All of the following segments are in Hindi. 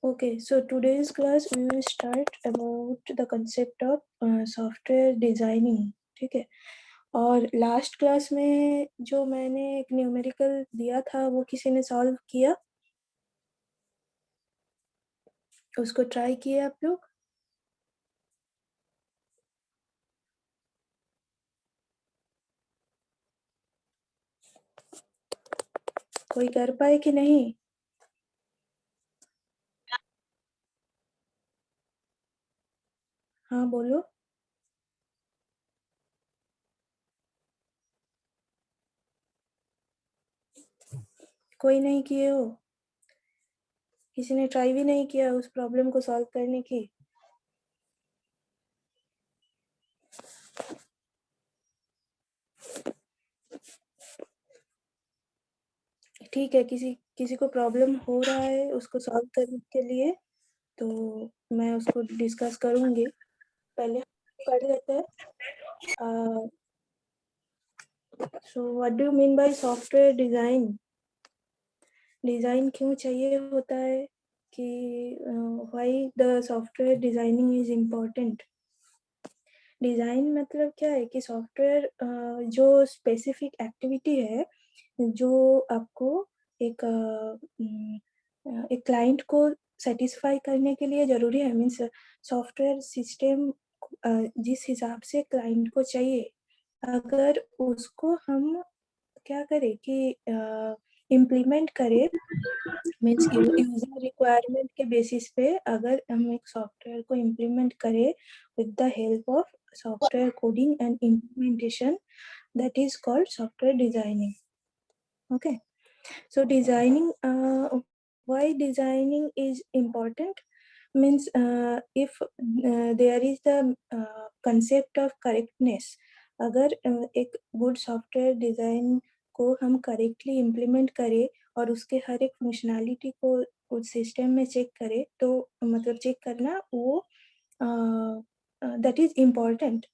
Okay, so today's class we will start about the concept of software designing. ठीक है, और लास्ट क्लास में जो मैंने एक न्यूमेरिकल दिया था वो किसी ने सॉल्व किया? उसको ट्राई किए आप लोग? कोई कर पाए कि नहीं? हाँ बोलो। कोई नहीं किए हो? किसी ने ट्राई भी नहीं किया उस प्रॉब्लम को सॉल्व करने की? ठीक है, किसी को प्रॉब्लम हो रहा है उसको सॉल्व करने के लिए तो मैं उसको डिस्कस करूंगी। पहले कर लेते हैं। So what do you mean by software design? Design क्यों चाहिए होता है कि why the software designing is important? Design मतलब क्या है कि सॉफ्टवेयर जो स्पेसिफिक एक्टिविटी है जो आपको एक एक क्लाइंट को सेटिस्फाई करने के लिए ज़रूरी है। मीन्स सॉफ्टवेयर सिस्टम जिस हिसाब से क्लाइंट को चाहिए अगर उसको हम क्या करें कि इम्प्लीमेंट करें, मीन्स यूजर रिक्वायरमेंट के बेसिस पे अगर हम एक सॉफ्टवेयर को इम्प्लीमेंट करें with the help of software coding and implementation, that is called software designing. Okay, so designing, why designing is important means if there is the concept of correctness, अगर एक गुड सॉफ्टवेयर डिज़ाइन को हम करेक्टली इम्प्लीमेंट करें और उसके हर एक फंक्शनैलिटी को उस सिस्टम में चेक करें तो मतलब चेक करना वो दैट इज़ इम्पॉर्टेंट।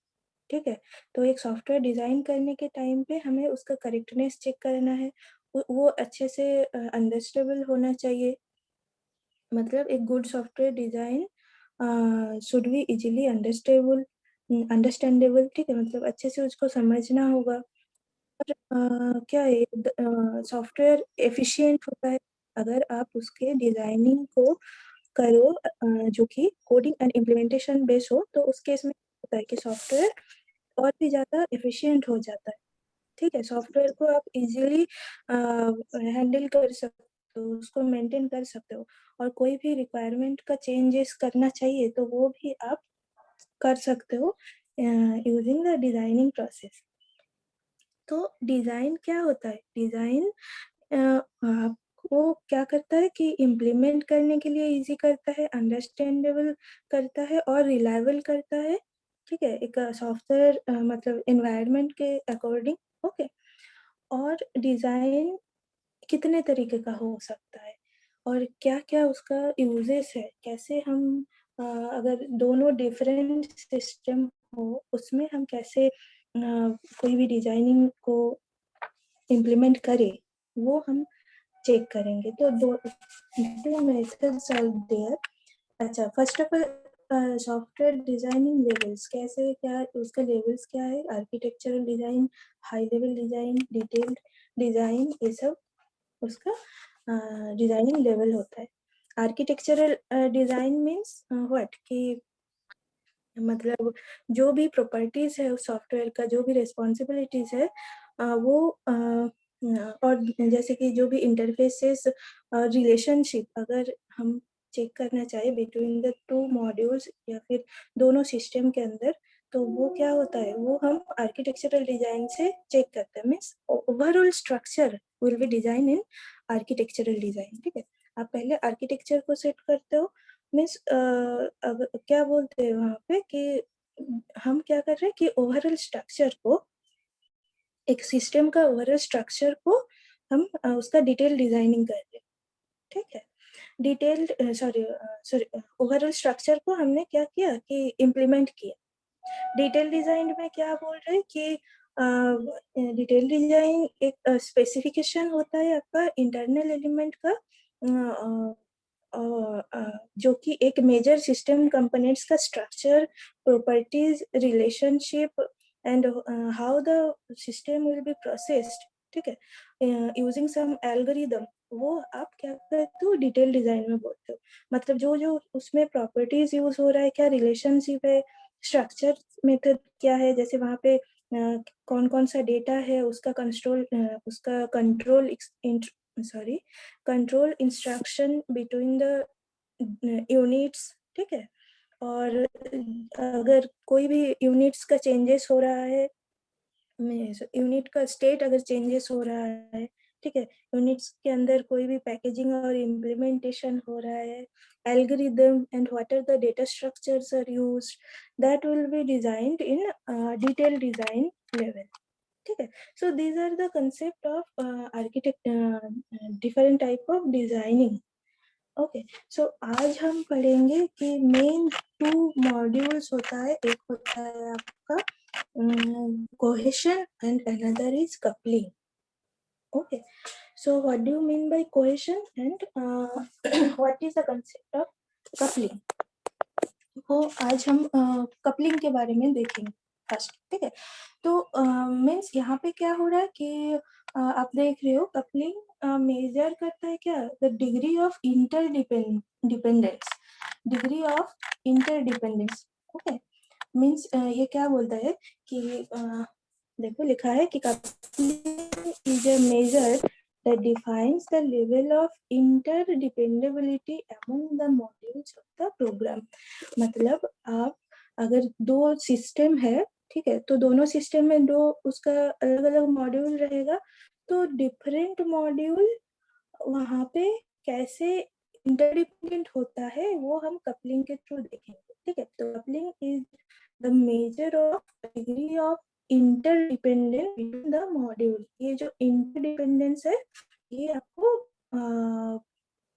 ठीक है, तो एक सॉफ्टवेयर डिज़ाइन करने के टाइम पे हमें उसका करेक्टनेस चेक करना है, वो अच्छे से अंडरस्टैंडेबल होना चाहिए। मतलब एक good software design should be easily understandable. ठीक है, मतलब अच्छे से उसको समझना होगा। और क्या है सॉफ्टवेयर एफिशिएंट होता है अगर आप उसके डिज़ाइनिंग को करो जो कि कोडिंग एंड इम्प्लीमेंटेशन बेस हो, तो उस केस में होता है कि सॉफ्टवेयर और भी ज़्यादा एफिशिएंट हो जाता है। ठीक है, सॉफ्टवेयर को आप इजीली हैंडल कर सकते हो, उसको मेंटेन कर सकते हो और कोई भी रिक्वायरमेंट का चेंजेस करना चाहिए तो वो भी आप कर सकते हो यूजिंग द डिज़ाइनिंग प्रोसेस। तो डिज़ाइन क्या होता है? डिज़ाइन आपको क्या करता है कि इम्प्लीमेंट करने के लिए ईज़ी करता है, अंडरस्टैंडेबल करता है और रिलायबल करता है। ठीक है, एक सॉफ्टवेयर मतलब एनवायरनमेंट के अकॉर्डिंग। ओके, और डिज़ाइन कितने तरीके का हो सकता है और क्या-क्या उसका यूज़ेस है? कैसे हम अगर दोनों डिफरेंट सिस्टम हो, उसमें हम कैसे कोई भी डिज़ाइनिंग को इम्प्लीमेंट करें, वो हम चेक करेंगे। तो दो मेथड्स आर देयर। अच्छा, first of all software designing levels कैसे क्या उसका लेवल्स क्या है? Architectural design, high level design, detailed design, ये सब उसका डिज़ाइनिंग लेवल होता है। आर्किटेक्चरल डिज़ाइन मीन्स व्हाट कि मतलब जो भी प्रॉपर्टीज़ है उस सॉफ्टवेयर का, जो भी रिस्पॉन्सिबिलिटीज़ है वो और जैसे कि जो भी इंटरफेसेस रिलेशनशिप अगर हम चेक करना चाहें बिटवीन द 2 मॉड्यूल्स या फिर दोनों सिस्टम के अंदर, तो वो क्या होता है, वो हम आर्किटेक्चरल डिज़ाइन से चेक करते हैं। Means overall structure will be design in architectural design. ठीक है? आप पहले आर्किटेक्चर को सेट करते हो। मीन्स अब क्या बोलते हैं वहाँ पे कि हम क्या कर रहे हैं कि ओवरऑल स्ट्रक्चर को एक सिस्टम का ओवरऑल स्ट्रक्चर को हम उसका डिटेल डिज़ाइनिंग कर रहे हैं। ठीक है? डिटेल्ड सॉरी ओवरऑल स्ट्रक्चर को हमने क्या किया कि इम्प्लीमेंट किया। डिटेल डिज़ाइन में क्या बोल रहे हैं कि डिटेल डिज़ाइन एक स्पेसिफिकेशन होता है आपका इंटरनल एलिमेंट का जो कि एक मेजर सिस्टम कंपोनेंट्स का structure, properties, relationship and how the system will be processed, ठीक है, यूजिंग सम एल्गोरिदम, वो आप क्या करते हो, डिटेल डिजाइन में बोलते हो। मतलब जो जो उसमें प्रॉपर्टीज यूज हो रहा है, क्या रिलेशनशिप है, स्ट्रक्चर मेथड क्या है, जैसे वहां पे कौन कौन सा डेटा है, उसका control instruction between the units, ठीक है। और अगर कोई भी यूनिट्स का चेंजेस हो रहा है, यूनिट का स्टेट अगर चेंजेस हो रहा है, ठीक है, यूनिट्स के अंदर कोई भी पैकेजिंग और इम्प्लीमेंटेशन हो रहा है, algorithm and what are the data structures are used, that will be designed in detail design level, ठीक है। So these are the concept of architect, different type of designing. Okay, so आज हम पढ़ेंगे कि मेन 2 मॉड्यूल्स होता है, एक होता है आपका cohesion and another is coupling. Okay, so what do you mean by cohesion and what is the concept of coupling? वो आज हम कपलिंग के बारे में देखेंगे फर्स्ट, ठीक है। तो मीन्स यहाँ पे क्या हो रहा है कि आप देख रहे हो, कपलिंग मेजर करता है क्या, the degree of interdependence. Okay, means ये क्या बोलता है कि देखो लिखा है कि coupling is a measure that defines the level of interdependability among the modules of the program। मतलब आप अगर 2 सिस्टम है, ठीक है, तो दोनों सिस्टम में 2 उसका अलग अलग मॉड्यूल रहेगा, तो डिफरेंट मॉड्यूल वहां पे कैसे इंटरडिपेंडेंट होता है वो हम कपलिंग के थ्रू देखेंगे, ठीक है। तो coupling is the measure of degree of interdependence between the module. ये जो इंटरडिपेंडेंस है, ये आपको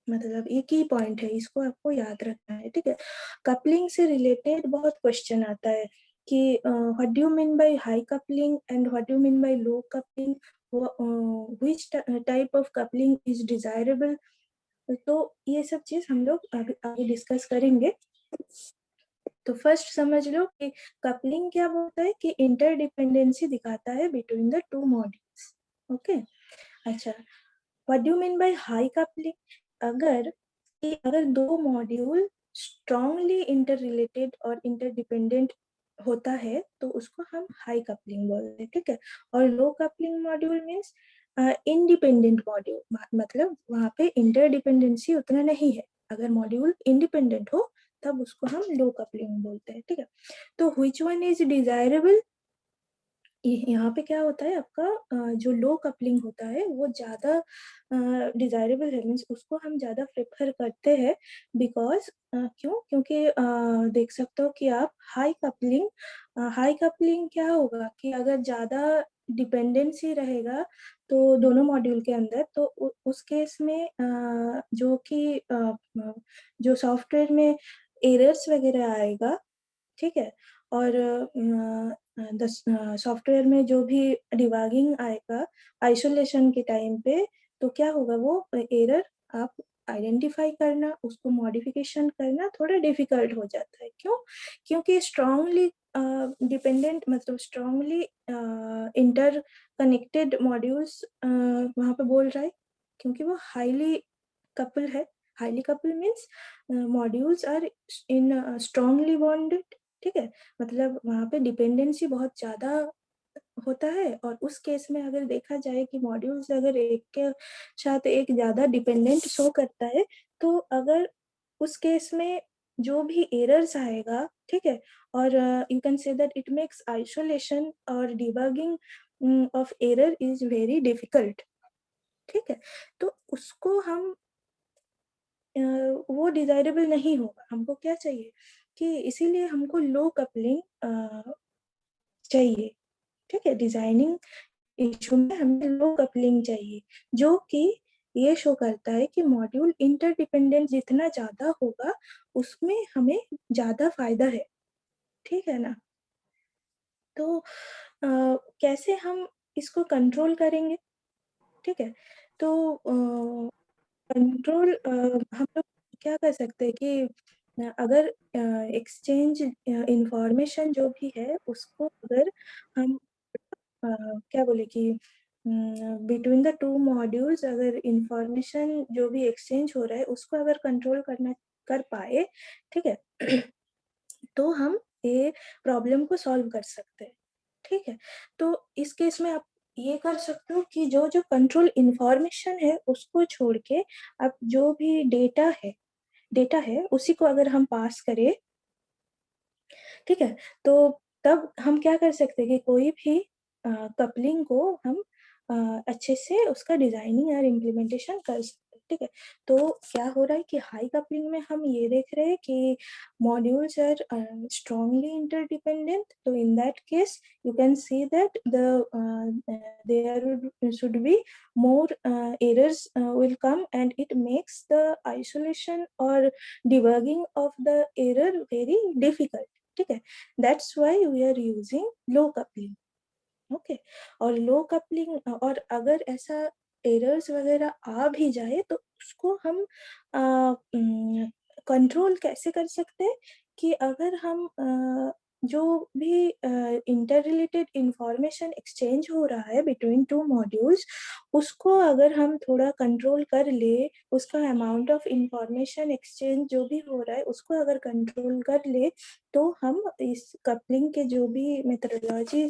मतलब ये की पॉइंट है, इसको आपको याद रखना है, ठीक है। कपलिंग से रिलेटेड बहुत क्वेश्चन आता है कि what do you mean by high coupling and what do you mean by low coupling, which type of coupling is desirable. तो ये सब चीज हम लोग आगे आगे डिस्कस करेंगे। तो फर्स्ट समझ लो कि कपलिंग क्या बोलता है कि इंटरडिपेंडेंसी दिखाता है बिटवीन द 2 मॉड्यूल्स। ओके, अच्छा, what do you mean by high coupling? अगर 2 मॉड्यूल स्ट्रांगली इंटर रिलेटेड और इंटरडिपेंडेंट होता है तो उसको हम हाई कपलिंग बोलते हैं, ठीक है। और low coupling module means independent module, मतलब वहां पे इंटरडिपेंडेंसी उतना नहीं है। अगर मॉड्यूल इंडिपेंडेंट हो तब उसको हम लो कपलिंग बोलते हैं, ठीक है। तो व्हिच वन इज डिजायरेबल, यहाँ पे क्या होता है आपका जो लो कपलिंग होता है वो ज्यादा डिजायरेबल है, मीन्स उसको हम ज्यादा प्रेफर करते हैं। बिकॉज क्योंकि देख सकते हो कि आप हाई कपलिंग क्या होगा कि अगर ज्यादा डिपेंडेंसी रहेगा तो दोनों मॉड्यूल के अंदर, तो उस केस में जो सॉफ्टवेयर में एरर्स वगैरह आएगा, ठीक है। और सॉफ्टवेयर में जो भी डिबगिंग आएगा आइसोलेशन के टाइम पे, तो क्या होगा, वो एरर आप आइडेंटिफाई करना, उसको मॉडिफिकेशन करना थोड़ा डिफिकल्ट हो जाता है। क्यों? क्योंकि स्ट्रांगली डिपेंडेंट, मतलब स्ट्रांगली इंटर कनेक्टेड मॉड्यूल्स वहां पे बोल रहा है, क्योंकि वो हाईली कपल है। Highly couple means modules are in strongly bonded, ठीक है। मतलब वहां पे डिपेंडेंसी बहुत ज्यादा होता है। और उस केस में अगर देखा जाए कि मॉड्यूल्स अगर एक के साथ एक ज्यादा डिपेंडेंट शो करता है, तो अगर उस केस में जो भी एरर्स आएगा, ठीक है, और you can say that it makes isolation और debugging of error is very difficult, ठीक है। तो उसको हम वो डिजायरेबल नहीं होगा। हमको क्या चाहिए कि इसीलिए हमको लो कपलिंग चाहिए, ठीक है। डिजाइनिंग इशू में हमें लो कपलिंग चाहिए, जो कि ये शो करता है कि मॉड्यूल इंटरडिपेंडेंट जितना ज्यादा होगा उसमें हमें ज्यादा फायदा है, ठीक है ना। तो कैसे हम इसको कंट्रोल करेंगे, ठीक है। तो कंट्रोल हम लोग क्या कर सकते हैं कि अगर एक्सचेंज इंफॉर्मेशन जो भी है उसको अगर हम क्या बोले कि बिटवीन द टू मॉड्यूल्स अगर इंफॉर्मेशन जो भी एक्सचेंज हो रहा है उसको अगर कंट्रोल करना कर पाए, ठीक है, तो हम ये प्रॉब्लम को सॉल्व कर सकते हैं, ठीक है। तो इस केस में आप ये कर सकते हो कि जो जो कंट्रोल इंफॉर्मेशन है उसको छोड़ के आप जो भी डेटा है उसी को अगर हम पास करें, ठीक है, तो तब हम क्या कर सकते हैं कि कोई भी कपलिंग को हम अच्छे से उसका डिजाइनिंग और इम्प्लीमेंटेशन कर सकते हैं, ठीक है। तो क्या हो रहा है कि हाई कपलिंग में हम ये देख रहे हैं कि मॉड्यूल्स आर स्ट्रांगली इंटरडिपेंडेंट, तो in that case you can see that there should be more errors will come, and it makes the isolation or debugging of the error very difficult, ठीक है। That's why we are using low coupling, okay. और लो कपलिंग, और अगर ऐसा एरर्स वगैरह आ भी जाए तो उसको हम कंट्रोल कैसे कर सकते हैं कि अगर हम जो भी इंटर रिलेटेड इंफॉर्मेशन एक्सचेंज हो रहा है बिटवीन टू मॉड्यूल्स, उसको अगर हम थोड़ा कंट्रोल कर ले, उसका अमाउंट ऑफ इंफॉर्मेशन एक्सचेंज जो भी हो रहा है उसको अगर कंट्रोल कर ले, तो हम इस कपलिंग के जो भी मेथडोलॉजी,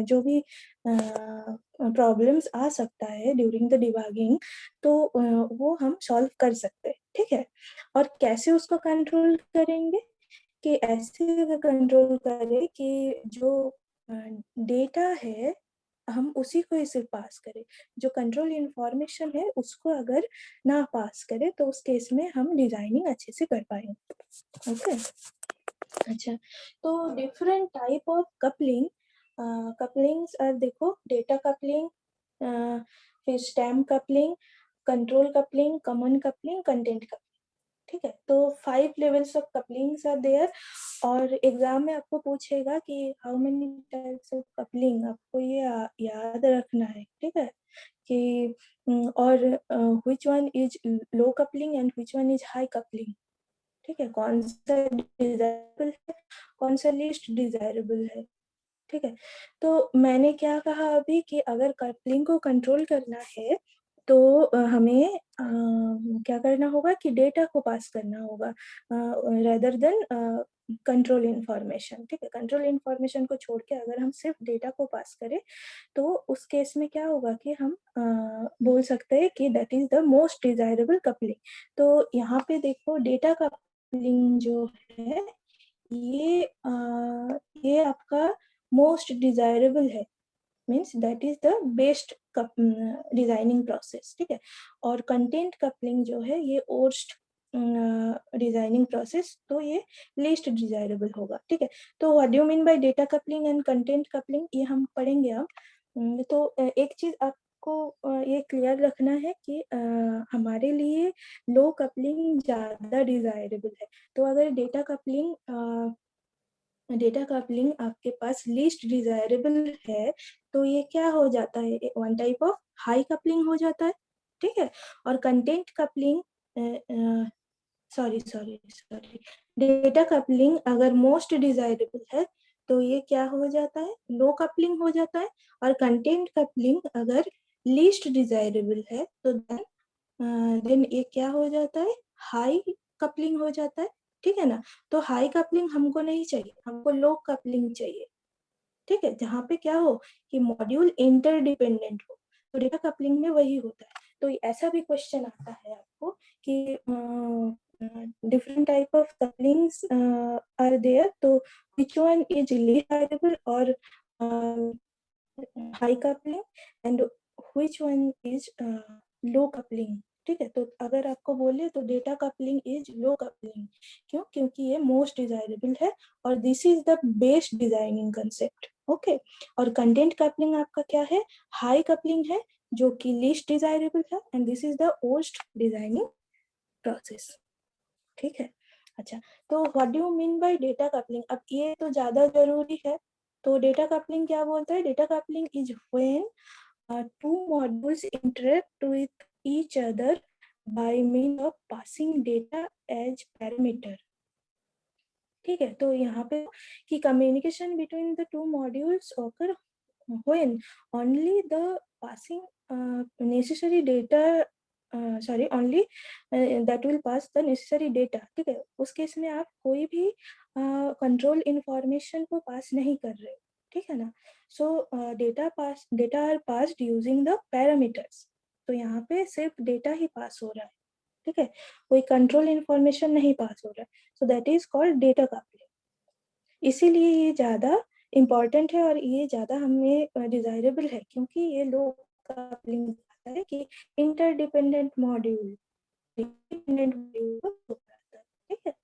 जो भी प्रॉब्लम्स आ सकता है ड्यूरिंग द डिबगिंग, तो वो हम सॉल्व कर सकते हैं, ठीक है। और कैसे उसको कंट्रोल करेंगे कि ऐसे कंट्रोल करें कि जो डेटा है हम उसी को ही सिर्फ पास करें, जो कंट्रोल इंफॉर्मेशन है उसको अगर ना पास करें तो उस केस में हम डिजाइनिंग अच्छे से कर पाएंगे, ओके। अच्छा, तो different type of coupling, couplings और देखो, डेटा कपलिंग, फिर stamp coupling, control coupling, common coupling, content coupling, ठीक है। तो 5 levels of couplings are there, और एग्जाम में आपको पूछेगा कि how many types of coupling, आपको ये याद रखना है, ठीक है, कि और which one is low coupling and which one is high coupling, ठीक है, कौन सा डिजायरेबल है, कौन सा लीस्ट डिजायरेबल है, ठीक है। तो मैंने क्या कहा अभी कि अगर कपलिंग को कंट्रोल करना है तो हमें क्या करना होगा कि डेटा को पास करना होगा रेदर देन कंट्रोल इंफॉर्मेशन, ठीक है। कंट्रोल इंफॉर्मेशन को छोड़ के अगर हम सिर्फ डेटा को पास करें तो उस केस में क्या होगा कि हम बोल सकते हैं कि that is the most desirable coupling. तो यहाँ पे देखो, डेटा कपलिंग जो है ये ये आपका मोस्ट डिजायरेबल है, means that is the best designing process, ठीक है। और कंटेंट कपलिंग जो है ये वर्स्ट डिजाइनिंग प्रोसेस, तो ये लीस्ट डिजायरेबल होगा, ठीक है। तो what do you mean by data coupling and content coupling, ये हम पढ़ेंगे अब। तो एक चीज आपको ये क्लियर रखना है कि हमारे लिए लो कपलिंग ज्यादा डिजायरेबल है। तो अगर डेटा कपलिंग आपके पास लीस्ट डिजायरेबल है तो ये क्या हो जाता है, one type of high coupling हो जाता है, ठीक है। और content coupling, sorry sorry sorry, data coupling अगर मोस्ट डिजायरेबल है तो ये क्या हो जाता है, लो कपलिंग हो जाता है। और कंटेंट कपलिंग अगर लीस्ट डिजायरेबल है तो देन ये क्या हो जाता है, हाई कपलिंग हो जाता है, ठीक है ना। तो हाई कपलिंग हमको नहीं चाहिए, हमको लो कपलिंग चाहिए, ठीक है, जहाँ पे क्या हो कि मॉड्यूल इंटरडिपेंडेंट हो। तो डेटा कपलिंग में वही होता है। तो ऐसा भी क्वेश्चन आता है आपको कि different type of couplings are there, तो which one is least desirable और high coupling, and which one is low coupling, ठीक है। तो अगर आपको बोले तो data coupling is low coupling, क्यों, क्योंकि ये मोस्ट डिजायरेबल है और this is the best designing concept, okay. और कंटेंट कपलिंग आपका क्या है, हाई कपलिंग है जो कि लीस्ट डिजायरेबल है, and this is the worst designing process, ठीक है। अच्छा, तो what do you mean by data coupling, अब ये तो ज्यादा जरूरी है। तो डेटा कपलिंग क्या बोलता है, data coupling is when two modules interact with each other by means of passing data as parameter. ठीक है, तो यहाँ पे कि communication between the two modules occur when only the passing necessary data only that will pass the necessary data. ठीक है, उस केस में आप कोई भी कंट्रोल इंफॉर्मेशन को पास नहीं कर रहे, ठीक है ना. So data are passed using the parameters. तो यहाँ पे सिर्फ डेटा ही पास हो रहा है, ठीक है, कोई कंट्रोल इंफॉर्मेशन नहीं पास हो रहा है. So that is called data coupling. इसीलिए ये ज्यादा इम्पॉर्टेंट है और ये ज्यादा हमें डिजायरेबल है, क्योंकि ये लो कपलिंग है कि इंटरडिपेंडेंट मॉड्यूल को बताता है. ठीक है.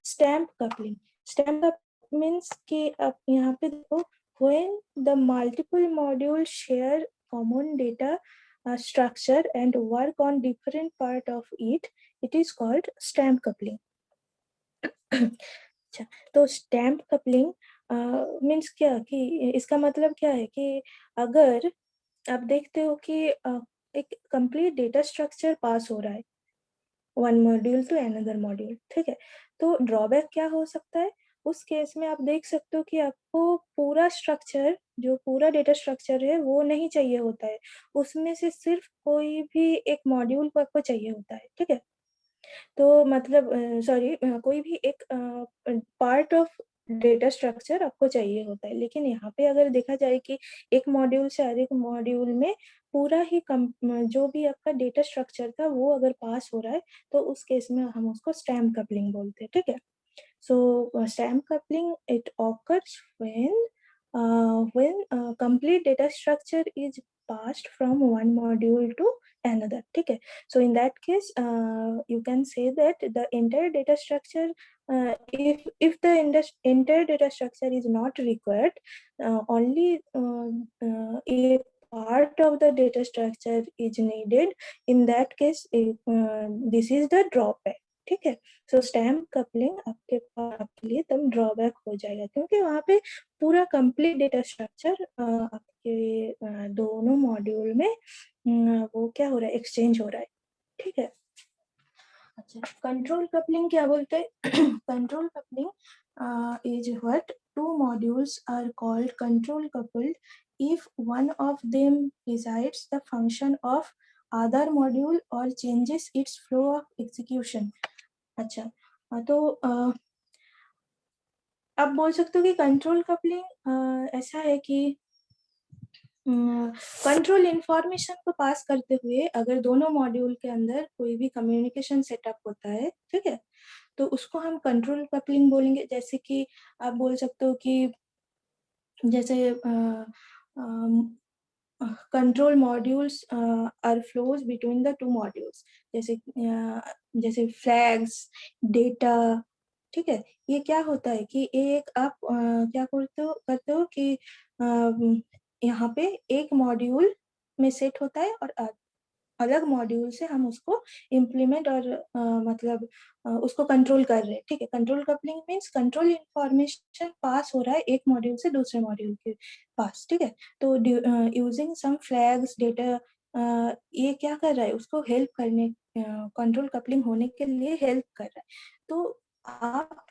Stamp coupling. Stamp coupling means कि आप यहाँ पे देखो, when the multiple modules share common data structure and work on different part of it, it is called stamp coupling. अच्छा, तो स्टैम्प कपलिंग मीन्स क्या कि इसका मतलब क्या है कि अगर आप देखते हो कि एक कंप्लीट डेटा स्ट्रक्चर पास हो रहा है one module to another module, ठीक है, तो ड्रॉबैक क्या हो सकता है. उस केस में आप देख सकते हो कि आपको पूरा स्ट्रक्चर, जो पूरा डेटा स्ट्रक्चर है वो नहीं चाहिए होता है, उसमें से सिर्फ कोई भी एक मॉड्यूल को आपको चाहिए होता है. ठीक है, तो मतलब कोई भी एक पार्ट ऑफ डेटा स्ट्रक्चर आपको चाहिए होता है. लेकिन यहाँ पे अगर देखा जाए कि एक मॉड्यूल से अधिक मॉड्यूल में पूरा ही जो भी आपका डेटा स्ट्रक्चर था वो अगर पास हो रहा है, तो उस केस में हम उसको स्टैम्प कपलिंग बोलते हैं. ठीक है. So stamp coupling, it occurs when complete data structure is passed from one module to another. ठीक है. So in that case, you can say that the entire data structure, if the entire data structure is not required, only a part of the data structure is needed. In that case, this is the drawback. ठीक है. सो स्टैम्प कपलिंग आपके लिए तब ड्रॉबैक हो जाएगा, क्योंकि वहाँ पे पूरा कंप्लीट डेटा स्ट्रक्चर आपके दोनों मॉड्यूल में वो क्या हो रहा है, एक्सचेंज हो रहा है. ठीक है. अच्छा, कंट्रोल कपलिंग क्या बोलते हैं. Control coupling is what two modules are called control coupled if one of them decides the function of other module or changes its flow of execution. अच्छा, तो आप बोल सकते हो कि कंट्रोल कपलिंग ऐसा है कि कंट्रोल इंफॉर्मेशन को पास करते हुए अगर दोनों मॉड्यूल के अंदर कोई भी कम्युनिकेशन सेटअप होता है, ठीक है, तो उसको हम कंट्रोल कपलिंग बोलेंगे. जैसे कि आप बोल सकते हो कि जैसे control modules are flows between the two modules, जैसे फ्लैग्स, डेटा. ठीक है, ये क्या होता है कि एक आप क्या करते हो कि यहाँ पे एक मॉड्यूल में सेट होता है और अलग मॉड्यूल से हम उसको इम्प्लीमेंट और मतलब उसको कंट्रोल कर रहे हैं. ठीक है. Control coupling means control information pass हो रहा है एक मॉड्यूल से दूसरे मॉड्यूल के पास. ठीक है. तो यूजिंग सम फ्लैग्स, डेटा, ये क्या कर रहा है, उसको हेल्प करने, कंट्रोल कपलिंग होने के लिए हेल्प कर रहा है. तो आप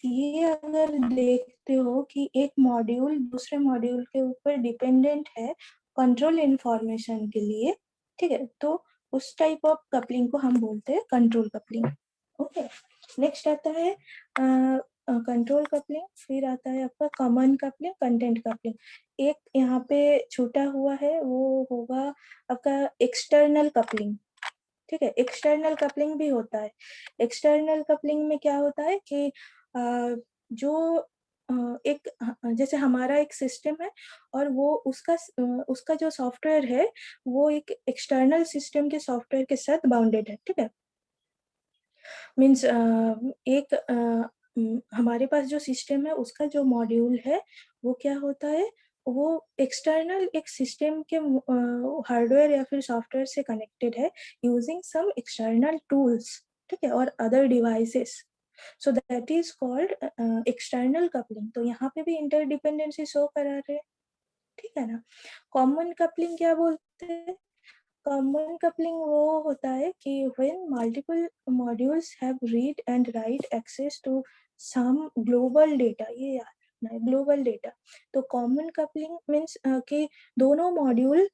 ये अगर देखते हो कि एक मॉड्यूल दूसरे मॉड्यूल के ऊपर डिपेंडेंट है कंट्रोल इंफॉर्मेशन के लिए, ठीक है, तो उस टाइप ऑफ कपलिंग को हम बोलते हैं कंट्रोल कपलिंग. ओके. नेक्स्ट आता है कंट्रोल कपलिंग. फिर आता है आपका कॉमन कपलिंग, कंटेंट कपलिंग. एक यहाँ पे छूटा हुआ है, वो होगा आपका एक्सटर्नल कपलिंग. ठीक है. एक्सटर्नल कपलिंग भी होता है. एक्सटर्नल कपलिंग में क्या होता है कि जो एक जैसे हमारा एक सिस्टम है और वो उसका जो सॉफ्टवेयर है वो एक एक्सटर्नल सिस्टम के सॉफ्टवेयर के साथ बाउंडेड है. ठीक है. मीन्स हमारे पास जो सिस्टम है उसका जो मॉड्यूल है वो क्या होता है, वो एक्सटर्नल एक सिस्टम के हार्डवेयर या फिर सॉफ्टवेयर से कनेक्टेड है यूजिंग सम एक्सटर्नल टूल्स. ठीक है, और other devices. So that is called external coupling. तो यहाँ पे भी इंटरडिपेंडेंसी शो करा रहे हैं. ठीक है ना. कॉमन कपलिंग क्या बोलते हैं, कॉमन कपलिंग वो होता है कि when multiple modules have read and write access to some global data, ये याद रखना है, ग्लोबल डेटा। तो कॉमन कपलिंग मीन्स कि दोनों मॉड्यूल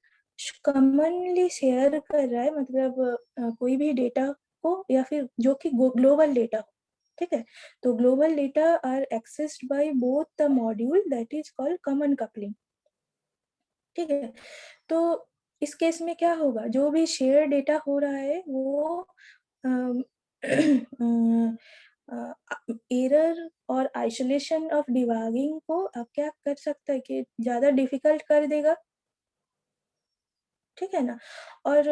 कॉमनली शेयर कर रहा है, मतलब कोई भी डेटा को, या फिर जो कि ग्लोबल डेटा हो, ठीक है। तो global data are accessed by both the module, that is called common coupling, ठीक है। तो इस केस में क्या होगा, जो भी शेयर डेटा हो रहा है वो एरर और आइसोलेशन ऑफ डिबगिंग को अब क्या कर सकता है कि ज्यादा डिफिकल्ट कर देगा, ठीक है ना। और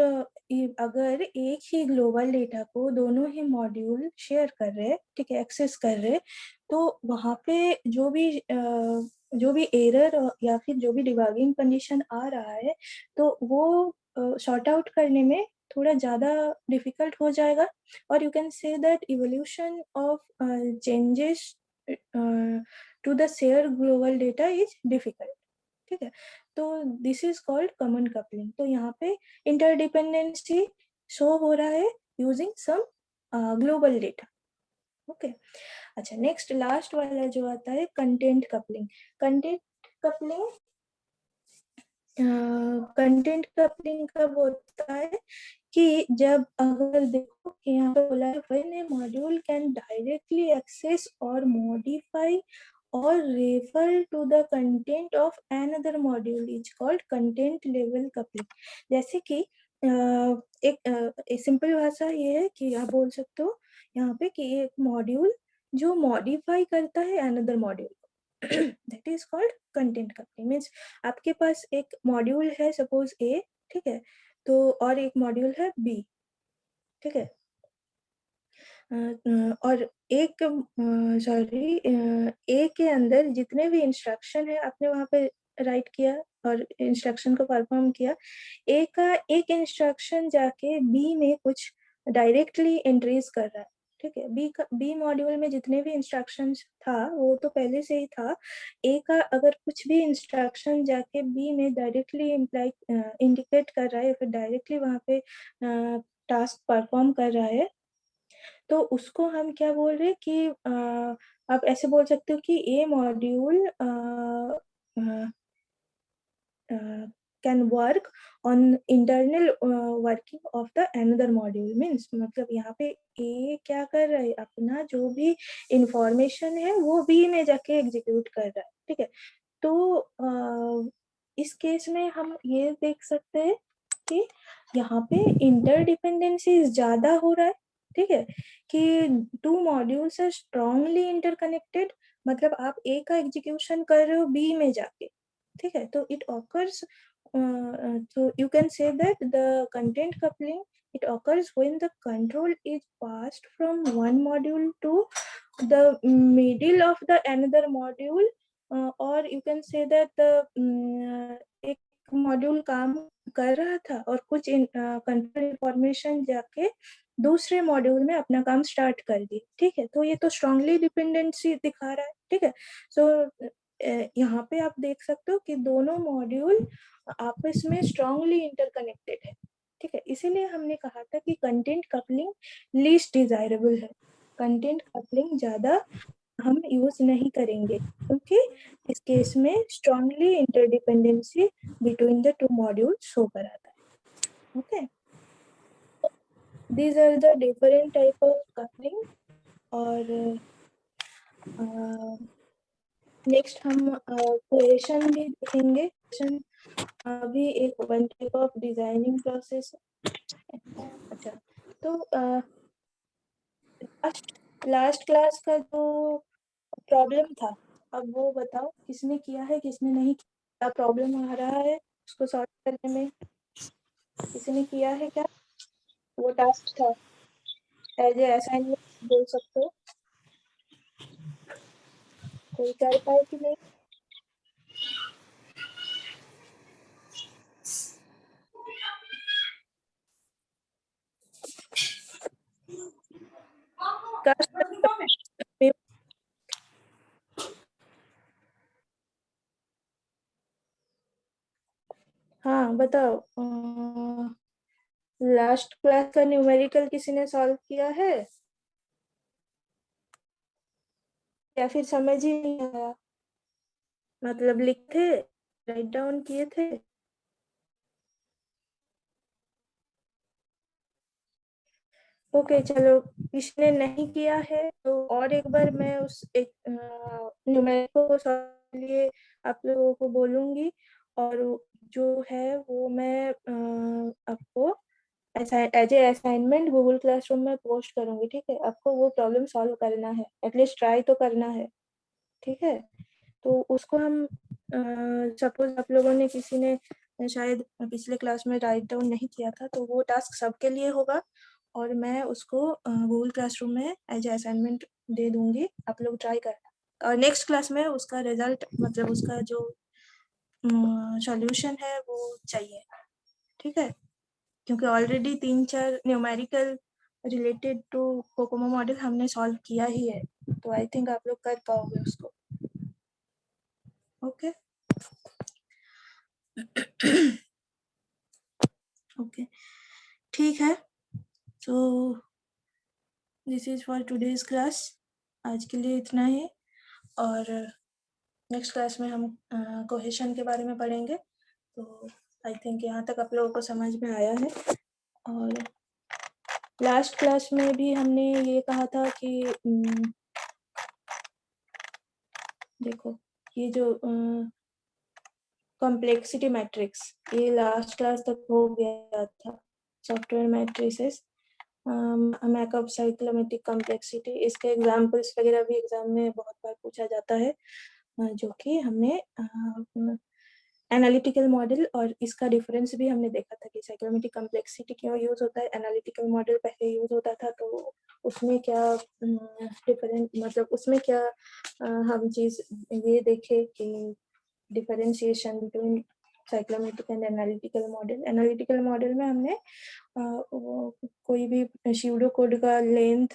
अगर एक ही ग्लोबल डेटा को दोनों ही मॉड्यूल शेयर कर रहे हैं, ठीक है, एक्सेस कर रहे, तो वहां पे जो भी एरर या फिर जो भी डिबगिंग कंडीशन आ रहा है, तो वो सॉर्ट आउट करने में थोड़ा ज्यादा डिफिकल्ट हो जाएगा। और you can say that evolution of changes to the share global data is difficult, ठीक है। तो this is called common coupling. तो यहाँ पे इंटरडिपेंडेंसी शो हो रहा है using some global data, okay. अच्छा, नेक्स्ट लास्ट वाला जो आता है content coupling. Content coupling content coupling कब होता है कि जब, अगर देखो कि यहाँ पे बोला है when a module can directly access और modify or refer to the content of another module is called content level coupling। जैसे कि एक सिंपल भाषा ये है कि आप बोल सकते हो यहाँ पे कि एक मॉड्यूल जो मॉडिफाई करता है another module, that is called content coupling. Means आपके पास एक मॉड्यूल है सपोज ए, ठीक है, तो और एक मॉड्यूल है बी, ठीक है। और एक सॉरी ए के अंदर जितने भी इंस्ट्रक्शन है आपने वहां पे राइट किया और इंस्ट्रक्शन को परफॉर्म किया, ए का एक इंस्ट्रक्शन जाके बी में कुछ डायरेक्टली एंट्रीज कर रहा है, ठीक है। बी मॉड्यूल में जितने भी इंस्ट्रक्शंस था वो तो पहले से ही था। ए का अगर कुछ भी इंस्ट्रक्शन जाके बी में डायरेक्टली इम्प्लाई इंडिकेट कर रहा है या फिर डायरेक्टली वहां पे टास्क परफॉर्म कर रहा है, तो उसको हम क्या बोल रहे हैं कि आप ऐसे बोल सकते हो कि a module can work on internal working of the another module. Means मतलब यहाँ पे ए क्या कर रहा है, अपना जो भी इंफॉर्मेशन है वो बी में जाके एग्जीक्यूट कर रहा है, ठीक है। तो इस केस में हम ये देख सकते हैं कि यहाँ पे इंटरडिपेंडेंसी ज्यादा हो रहा है, ठीक है, कि two modules are strongly interconnected. मतलब आप ए का एग्जीक्यूशन कर रहे हो बी में जाके, ठीक है। तो it occurs, so you can say that the content coupling, it occurs when the control is passed from one module to the middle of the another module, or you can say that the एक मॉड्यूल काम कर रहा था और कुछ कंट्रोल इंफॉर्मेशन जाके दूसरे मॉड्यूल में अपना काम स्टार्ट कर दी, ठीक है। तो ये तो स्ट्रांगली डिपेंडेंसी दिखा रहा है, ठीक है। सो यहाँ पे आप देख सकते हो कि दोनों मॉड्यूल आपस में स्ट्रांगली इंटरकनेक्टेड है, ठीक है। इसीलिए हमने कहा था कि कंटेंट कपलिंग लीस्ट डिजायरेबल है। कंटेंट कपलिंग ज्यादा हम यूज नहीं करेंगे क्योंकि इस केस में strongly interdependency between the two module show कराता है, okay. These are the different type of coupling. और नेक्स्ट हम क्वेश्चन भी देखेंगे। क्वेश्चन अभी एक one type of designing process है। अच्छा, तो लास्ट क्लास का जो प्रॉब्लम था, अब वो बताओ किसने किया है किसने नहीं किया, क्या प्रॉब्लम आ रहा है उसको सॉल्व करने में, किसी ने किया है क्या? वो टास्क था एज ए असाइनमेंट बोल सकते हो, कोई कर पाए कि नहीं? कर सकते हो? हाँ बताओ। लास्ट क्लास का न्यूमेरिकल किसी ने सॉल्व किया है या फिर समझ ही नहीं आया? मतलब लिखे, राइट डाउन किए थे? ओके चलो, किसने नहीं किया है तो और एक बार मैं उस एक न्यूमेरिकल को सॉल्व के लिए आप लोगों को बोलूंगी, और जो है वो मैं आपको as a assignment Google classroom में पोस्ट करूंगी, ठीक है? आपको वो प्रॉब्लम सॉल्व करना है, एटलीस्ट ट्राई तो करना है, ठीक है? तो उसको हम सपोज आप लोगों ने किसी ने शायद पिछले क्लास में राइट डाउन नहीं किया था, तो वो टास्क सबके लिए होगा और मैं उसको गूगल क्लासरूम में एज ए असाइनमेंट दे दूंगी, आप लोग ट्राई करना और नेक्स्ट क्लास में उसका रिजल्ट मतलब उसका जो सॉल्यूशन है वो चाहिए, ठीक है? क्योंकि already 3-4 numerical related to COCOMO model हमने सॉल्व किया ही है, तो आई थिंक आप लोग कर पाओगे उसको। ओके ओके ठीक है, तो this is for today's class. आज के लिए इतना ही, और नेक्स्ट क्लास में हम कोहेशन के बारे में पढ़ेंगे। तो आई थिंक यहाँ तक आप लोगों को समझ में आया है। और लास्ट क्लास में भी हमने ये कहा था कि देखो ये जो कॉम्प्लेक्सिटी मैट्रिक्स, ये लास्ट क्लास तक हो गया था। सॉफ्टवेयर मैट्रिसेस, मैकअप साइक्लोमेट्रिक कॉम्प्लेक्सिटी, इसके एग्जांपल्स वगैरह भी एग्जाम में बहुत बार पूछा जाता है, जो कि हमने एनालिटिकल मॉडल और इसका डिफरेंस भी हमने देखा था कि साइक्लोमेट्रिक कॉम्प्लेक्सिटी क्यों यूज होता है, एनालिटिकल मॉडल पहले यूज होता था, तो उसमें क्या डिफरेंस मतलब उसमें क्या हम चीज ये देखे कि differentiation between cyclometric and analytical model. Analytical model में हमने कोई भी स्यूडो कोड का लेंथ,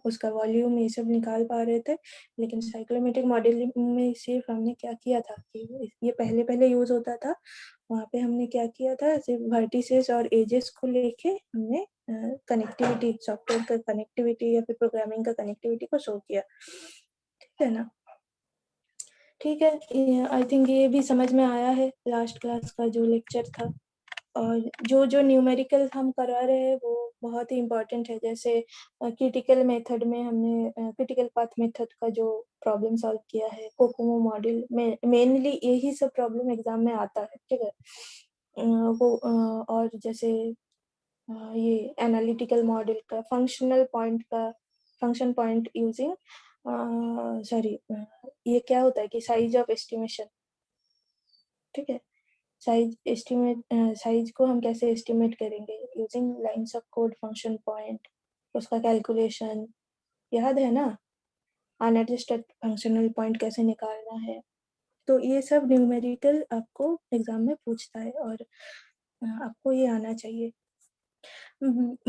उसका वॉल्यूम, ये सब निकाल पा रहे थे, लेकिन साइक्लोमेट्रिक मॉडल में सिर्फ हमने क्या किया था कि ये पहले पहले यूज होता था, वहाँ पे हमने क्या किया था, सिर्फ वर्टिसेस और एजेस को लेके हमने कनेक्टिविटी, सॉफ्टवेयर का कनेक्टिविटी या फिर प्रोग्रामिंग का कनेक्टिविटी को शो किया, ठीक है ना? ठीक है, आई थिंक ये भी समझ में आया है लास्ट क्लास का जो लेक्चर था। और जो जो न्यूमेरिकल हम करा रहे हैं वो बहुत ही इम्पोर्टेंट है, जैसे क्रिटिकल मेथड में हमने क्रिटिकल पाथ मेथड का जो प्रॉब्लम सॉल्व किया है, कोकोमो मॉडल में मेनली यही सब प्रॉब्लम एग्जाम में आता है, ठीक है? वो और जैसे ये एनालिटिकल मॉडल का फंक्शन पॉइंट यूजिंग, सॉरी, ये क्या होता है कि साइज ऑफ एस्टिमेशन, ठीक है? साइज को हम कैसे एस्टिमेट करेंगे using lines of code, function point, उसका कैलकुलेशन याद है ना? अनएडजस्टेड फंक्शनल पॉइंट कैसे निकालना है, तो ये सब न्यूमेरिकल आपको एग्जाम में पूछता है और आपको ये आना चाहिए।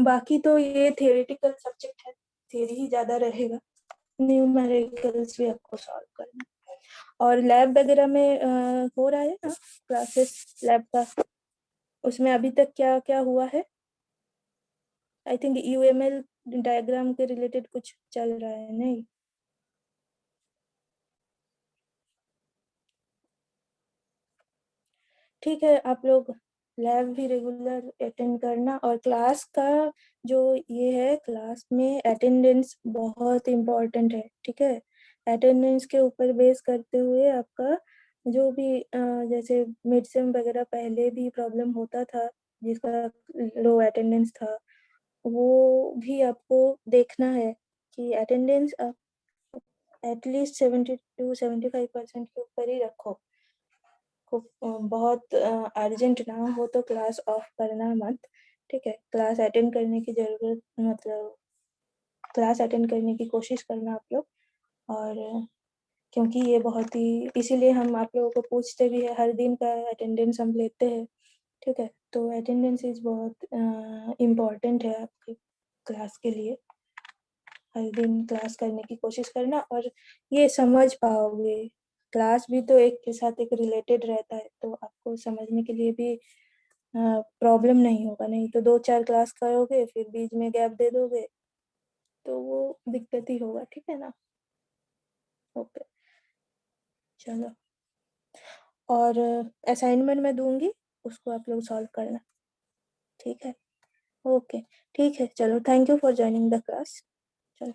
बाकी तो ये थियोरेटिकल सब्जेक्ट है, थियरी ही ज्यादा रहेगा, न्यूमेरिकल्स भी आपको सॉल्व करना। और लैब वगैरह में हो रहा है ना क्लासेस लैब का, उसमें अभी तक क्या क्या हुआ है? आई थिंक यूएमएल डायग्राम के रिलेटेड कुछ चल रहा है, नहीं? ठीक है, आप लोग लैब भी रेगुलर अटेंड करना, और क्लास का जो ये है, क्लास में अटेंडेंस बहुत इम्पोर्टेंट है, ठीक है? अटेंडेंस के ऊपर बेस करते हुए आपका जो भी जैसे मिड सेम वगैरह पहले भी प्रॉब्लम होता था जिसका लो अटेंडेंस था, वो भी आपको देखना है कि अटेंडेंस आप एटलीस्ट 70 to 75% के ऊपर ही रखो। को बहुत अर्जेंट ना हो तो क्लास ऑफ करना मत, ठीक है? क्लास अटेंड करने की जरूरत मतलब क्लास अटेंड करने की कोशिश करना आप लोग, और क्योंकि ये बहुत ही, इसीलिए हम आप लोगों को पूछते भी है, हर दिन का अटेंडेंस हम लेते हैं, ठीक है? तो अटेंडेंस इज बहुत इम्पोर्टेंट है आपकी क्लास के लिए। हर दिन क्लास करने की कोशिश करना, और ये समझ पाओगे, क्लास भी तो एक के साथ एक रिलेटेड रहता है, तो आपको समझने के लिए भी प्रॉब्लम नहीं होगा। नहीं तो 2-4 क्लास करोगे फिर बीच में गैप दे दोगे तो वो दिक्कत ही होगा, ठीक है ना? ओके, चलो। और असाइनमेंट मैं दूंगी, उसको आप लोग सॉल्व करना, ठीक है? ओके, ठीक है, चलो, thank you for joining the class. चलो।